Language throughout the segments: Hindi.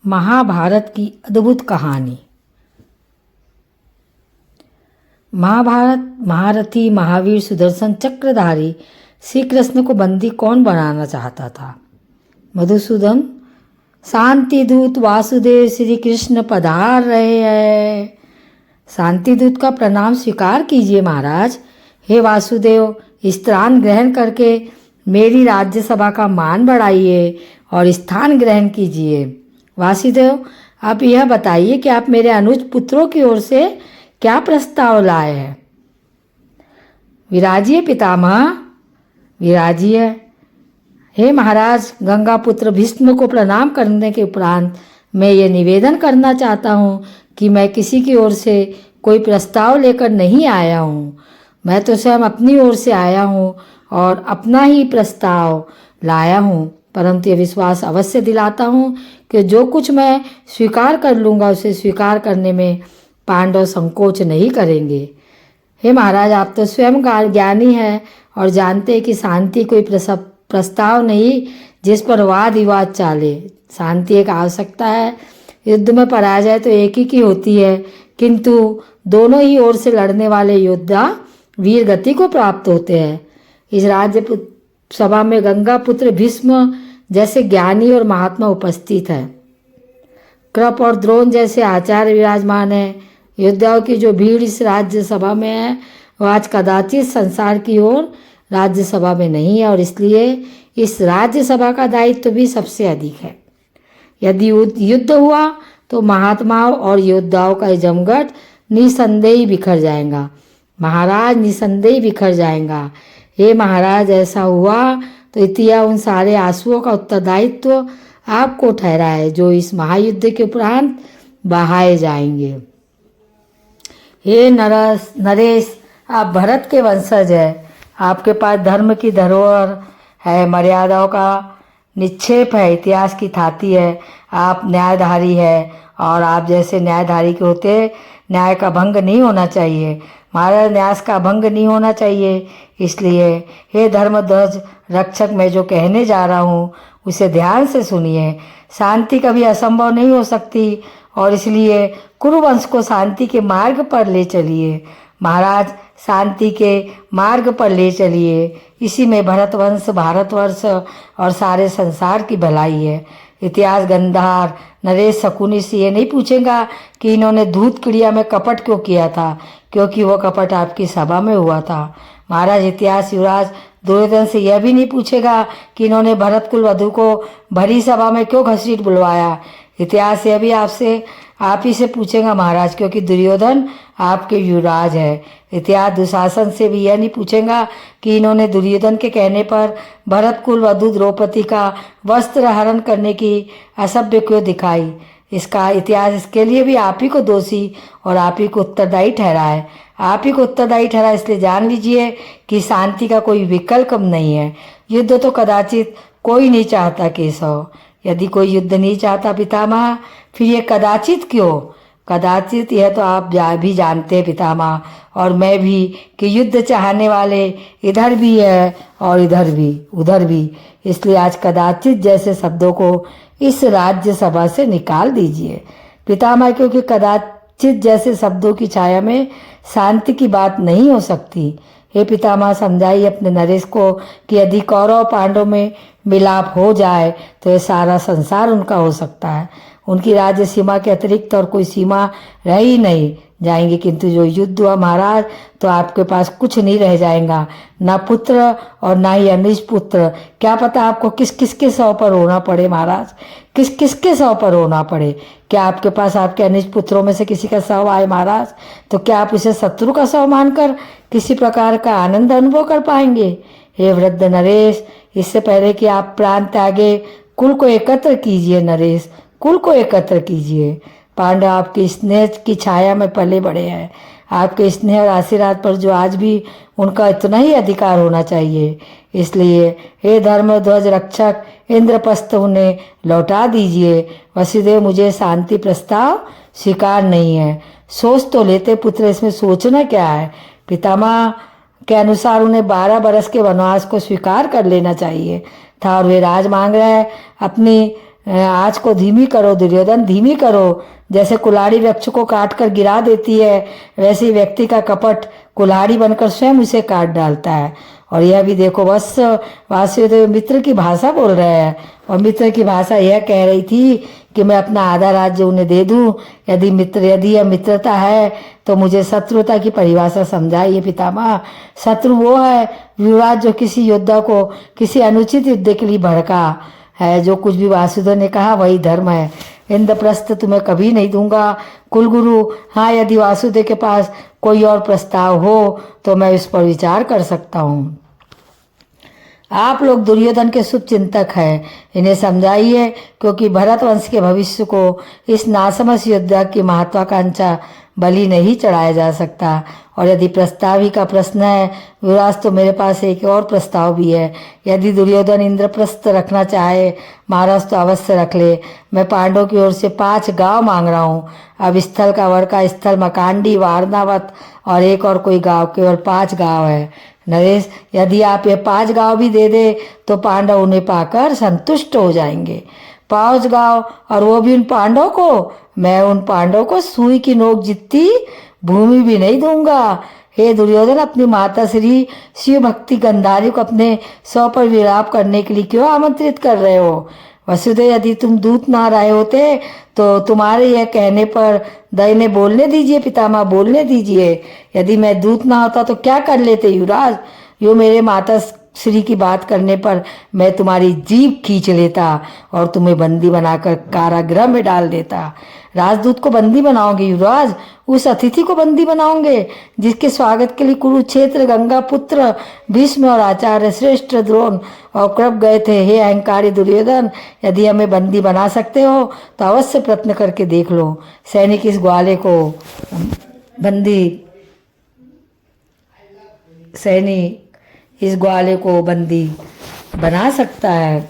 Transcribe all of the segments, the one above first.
महाभारत की अद्भुत कहानी। महाभारत महारथी महावीर सुदर्शन चक्रधारी श्री कृष्ण को बंदी कौन बनाना चाहता था? मधुसूदन। शांति दूत वासुदेव श्री कृष्ण पधार रहे हैं। शांति दूत का प्रणाम स्वीकार कीजिए महाराज। हे वासुदेव, स्थान ग्रहण करके मेरी राज्यसभा का मान बढ़ाइए और स्थान ग्रहण कीजिए। वासुदेव, आप यह बताइए कि आप मेरे अनुज पुत्रों की ओर से क्या प्रस्ताव लाए हैं? विराजिए पितामह, विराजिए। हे महाराज, गंगा पुत्र भीष्म को प्रणाम करने के उपरांत मैं ये निवेदन करना चाहता हूँ कि मैं किसी की ओर से कोई प्रस्ताव लेकर नहीं आया हूँ। मैं तो स्वयं अपनी ओर से आया हूँ और अपना ही प्रस्ताव लाया हूँ, परंतु ये विश्वास अवश्य दिलाता हूँ कि जो कुछ मैं स्वीकार कर लूँगा उसे स्वीकार करने में पांडव संकोच नहीं करेंगे। हे महाराज, आप तो स्वयं ज्ञानी हैं और जानते हैं कि शांति कोई प्रस्ताव नहीं जिस पर वाद विवाद चाले। शांति एक आवश्यकता है। युद्ध में पराजय तो एक ही की होती है, किंतु दोनों ही ओर से लड़ने वाले योद्धा वीर गति को प्राप्त होते हैं। इस राज्य सभा में गंगा पुत्र भीष्म जैसे ज्ञानी और महात्मा उपस्थित है। कृप और द्रोण जैसे आचार्य विराजमान है। योद्धाओं की जो भीड़ इस राज्य सभा में है वह आज कदाचित संसार की ओर राज्य सभा में नहीं है, और इसलिए इस राज्य सभा का दायित्व भी सबसे अधिक है। यदि युद्ध हुआ तो महात्माओं और योद्धाओं का जमघट निसंदेह बिखर जाएगा। महाराज, निसंदेह बिखर जाएगा। हे महाराज, ऐसा हुआ तो इतिहास उन सारे आंसुओं का उत्तरदायित्व आपको ठहरा है जो इस महायुद्ध के उपरांत बहाए जाएंगे। हे नरेश, आप भरत के वंशज हैं। आपके पास धर्म की धरोहर है, मर्यादाओं का निक्षेप है, इतिहास की थाती है। आप न्यायधारी है और आप जैसे न्यायधारी के होते न्याय का भंग नहीं होना चाहिए। महाराज, न्याय का भंग नहीं होना चाहिए। इसलिए हे धर्मध्वज रक्षक, मैं जो कहने जा रहा हूँ उसे ध्यान से सुनिए। शांति कभी असंभव नहीं हो सकती और इसलिए कुरुवंश को शांति के मार्ग पर ले चलिए। महाराज, शांति के मार्ग पर ले चलिए। इसी में भरतवंश, भारतवर्ष और सारे संसार की भलाई है। इतिहास गंधार नरेश शकुनी से ये नहीं पूछेगा कि इन्होंने दूध क्रिया में कपट क्यों किया था, क्योंकि वो कपट आपकी सभा में हुआ था। महाराज, इतिहास युवराज दुर्योधन से यह भी नहीं पूछेगा कि इन्होंने भरत कुल वधु को भरी सभा में क्यों घसीट बुलवाया। इतिहास यह भी आप ही से पूछेगा महाराज, क्योंकि दुर्योधन आपके युवराज है। इतिहास दुशासन से भी यह नहीं पूछेगा कि इन्होंने दुर्योधन के कहने पर भरत कुल वधु द्रौपदी का वस्त्र हरण करने की असभ्य क्यों दिखाई। इसका इतिहास इसके लिए भी आप ही को दोषी और आप ही को उत्तरदायी ठहरा है। आप ही को उत्तरदायी ठहरा, इसलिए जान लीजिए कि शांति का कोई विकल्प नहीं है। युद्ध तो कदाचित कोई नहीं चाहता केशव। यदि कोई युद्ध नहीं चाहता पितामह, फिर ये कदाचित क्यों? कदाचित यह तो आप भी जानते हैं पितामह और मैं भी कि युद्ध चाहने वाले इधर भी है और इधर भी, उधर भी। इसलिए आज कदाचित जैसे शब्दों को इस राज्य सभा से निकाल दीजिए पितामह, क्योंकि कदाचित जैसे शब्दों की छाया में शांति की बात नहीं हो सकती। हे पितामह, समझाइए अपने नरेश को कि यदि कौरव पांडव में मिलाप हो जाए तो ये सारा संसार उनका हो सकता है। उनकी राज्य सीमा के अतिरिक्त और कोई सीमा रह ही नहीं जाएंगी, किंतु जो युद्ध हुआ महाराज तो आपके पास कुछ नहीं रह जाएगा, ना पुत्र और ना ही अनिज पुत्र। क्या पता आपको किस किस के सौ पर रोना पड़े महाराज, किस किस के सौ पर रोना पड़े। क्या आपके पास आपके अनिज पुत्रों में से किसी का शव आए महाराज, तो क्या आप उसे शत्रु का शव मानकर किसी प्रकार का आनंद अनुभव कर पाएंगे? हे वृद्ध नरेश, इससे पहले कि आप प्राण त्यागे कुल को एकत्र कीजिए नरेश, कुल को एकत्र कीजिए। पांडव आपके स्नेह की छाया में पले बड़े हैं। आपके स्नेह और आशीर्वाद पर जो आज भी उनका इतना ही अधिकार होना चाहिए। इसलिए हे धर्मध्वज रक्षक इंद्रप्रस्थ उन्हें लौटा दीजिए। वसुदेव, मुझे शांति प्रस्ताव स्वीकार नहीं है। सोच तो लेते पुत्र, इसमें सोचना क्या है? पितामह के अनुसार उन्हें 12 बरस के वनवास को स्वीकार कर लेना चाहिए था और वे राज मांग रहे हैं। अपनी आँच को धीमी करो दुर्योधन, धीमी करो। जैसे कुल्हाड़ी वृक्ष को काट कर गिरा देती है, वैसे ही व्यक्ति का कपट कुल्हाड़ी बनकर स्वयं उसे काट डालता है। और यह भी देखो, बस वासुदेव मित्र की भाषा बोल रहे हैं, और मित्र की भाषा यह कह रही थी कि मैं अपना आधा राज्य उन्हें दे दूं। यदि यह मित्रता है तो मुझे शत्रुता की परिभाषा समझाइए पितामह। शत्रु वो है युवराज जो किसी योद्धा को किसी अनुचित युद्ध के लिए भड़का है। जो कुछ भी वासुदेव ने कहा वही धर्म है। इंद्रप्रस्थ तुम्हें कभी नहीं दूंगा कुलगुरु। हाँ, यदि वासुदेव के पास कोई और प्रस्ताव हो तो मैं इस पर विचार कर सकता हूँ। आप लोग दुर्योधन के शुभ चिंतक हैं, इन्हें समझाइए, क्योंकि भरत वंश के भविष्य को इस नासमझ योद्धा की महत्वाकांक्षा बलि नहीं चढ़ाया जा सकता। और यदि प्रस्ताव ही का प्रश्न है युवराज, तो मेरे पास एक और प्रस्ताव भी है। यदि दुर्योधन इंद्रप्रस्थ रखना चाहे महाराज तो अवश्य रख ले। मैं पांडवों की ओर से 5 गांव मांग रहा हूँ। अब स्थल का वर का स्थल मकांडी, वारनावत और एक और कोई गांव, केवल 5 गांव है। नरेश, यदि आप ये 5 गांव भी दे दे तो पांडव उन्हें पाकर संतुष्ट हो जाएंगे। 5 गांव, और वो भी उन पांडवों को। मैं उन पांडवों को सुई की नोक जितनी भूमि भी नहीं दूंगा। हे दुर्योधन, अपनी माता श्री शिव भक्ति गंधारी को अपने सौ पर विलाप करने के लिए क्यों आमंत्रित कर रहे हो? वसुदेव, यदि तुम दूत ना रहे होते तो तुम्हारे यह कहने पर दई ने बोलने दीजिए पितामह, बोलने दीजिए। यदि मैं दूत ना होता तो क्या कर लेते युवराज? यो मेरे माता श्री की बात करने पर मैं तुम्हारी जीभ खींच लेता और तुम्हें बंदी बनाकर कारागृह में डाल देता। राजदूत को बंदी बनाओगे युवराज? उस अतिथि को बंदी बनाओगे जिसके स्वागत के लिए कुरुक्षेत्र गंगा पुत्र भीष्म और आचार्य श्रेष्ठ द्रोण और कृप गए थे। हे अहंकारी दुर्योधन, यदि हमें बंदी बना सकते हो तो अवश्य प्रयत्न करके देख लो। सैनिक इस ग्वाले को बंदी बना सकता है।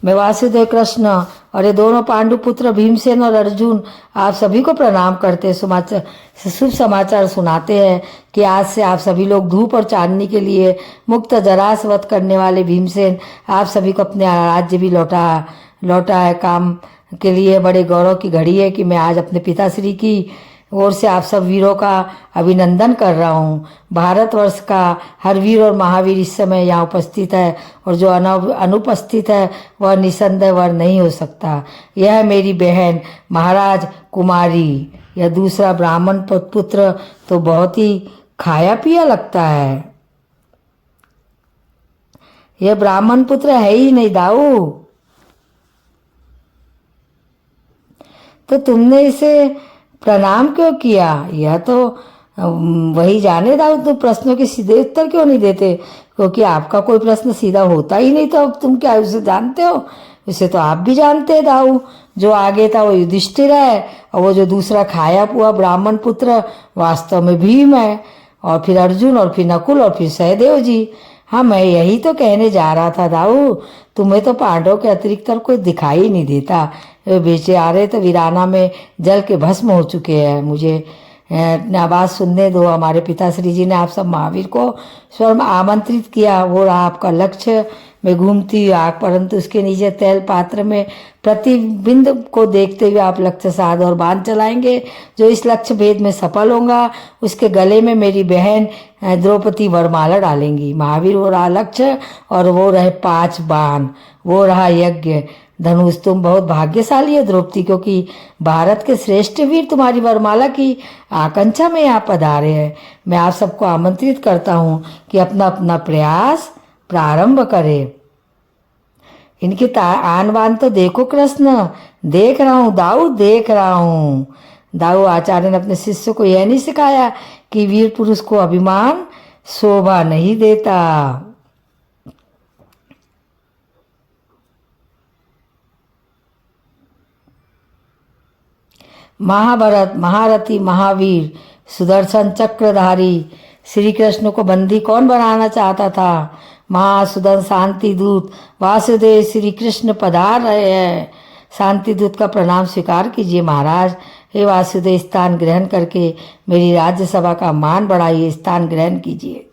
मैं वासुदेव, कृष्ण और ये दोनों पांडु पुत्र भीमसेन और अर्जुन आप सभी को प्रणाम करते शुभ समाचार सुनाते हैं कि आज से आप सभी लोग धूप और चांदनी के लिए मुक्त जरास वध करने वाले भीमसेन आप सभी को अपने राज्य भी लौटा है। काम के लिए बड़े गौरव की घड़ी है कि मैं आज अपने पिताश्री की ओर से आप सब वीरों का अभिनंदन कर रहा हूँ। भारतवर्ष का हर वीर और महावीर इस समय यहाँ उपस्थित है, और जो अनुपस्थित है वह निसंदेह वर नहीं हो सकता। यह है मेरी बहन महाराज कुमारी। यह दूसरा ब्राह्मण पुत्र तो बहुत ही खाया पिया लगता है। यह ब्राह्मण पुत्र है ही नहीं दाऊ, तो तुमने इसे प्रणाम क्यों किया? यह तो वही जाने दाऊ, तुम प्रश्नों के सीधे उत्तर क्यों नहीं देते? क्योंकि आपका कोई प्रश्न सीधा होता ही नहीं, तो अब तुम क्या उसे जानते हो? उसे तो आप भी जानते हैं दाऊ। जो आगे था वो युधिष्ठिर है, और वो जो दूसरा खाया हुआ ब्राह्मण पुत्र वास्तव में भीम है, और फिर अर्जुन, और फिर नकुल, और फिर सहदेव जी। हाँ, मैं यही तो कहने जा रहा था दाऊ, तुम्हें तो पांडवों के अतिरिक्त और कोई दिखाई नहीं देता। बेचारे तो वीराना में जल के भस्म हो चुके हैं। मुझे आवाज़ सुनने दो। हमारे पिताश्री जी ने आप सब महावीर को स्वयं आमंत्रित किया, वो रहा आपका लक्ष्य में घूमती हुई आग, परंतु उसके नीचे तेल पात्र में प्रतिबिंब को देखते हुए आप लक्ष्य साध और बाण चलाएंगे। जो इस लक्ष्य भेद में सफल होगा उसके गले में मेरी बहन द्रौपदी वरमाला डालेंगी। महावीर वो रहा लक्ष्य, और वो रहे 5 बाण, वो रहा यज्ञ धनुष। तुम बहुत भाग्यशाली हो द्रौपदी, क्योंकि भारत के श्रेष्ठ वीर तुम्हारी वरमाला की आकांक्षा में यहाँ पधारे हैं। मैं आप सबको आमंत्रित करता हूँ कि अपना अपना प्रयास प्रारंभ करें। इनके आन बान तो देखो कृष्ण, देख रहा हूँ दाऊ, देख रहा हूँ दाऊ। आचार्य ने अपने शिष्य को यह नहीं सिखाया कि वीर पुरुष को अभिमान शोभा नहीं देता। महाभारत महारथी महावीर सुदर्शन चक्रधारी श्री कृष्ण को बंदी कौन बनाना चाहता था? महासुदन शांति दूत वासुदेव श्री कृष्ण पधार रहे हैं। शांति दूत का प्रणाम स्वीकार कीजिए महाराज। हे वासुदेव स्थान ग्रहण करके मेरी राज्यसभा का मान बढ़ाइए, स्थान ग्रहण कीजिए।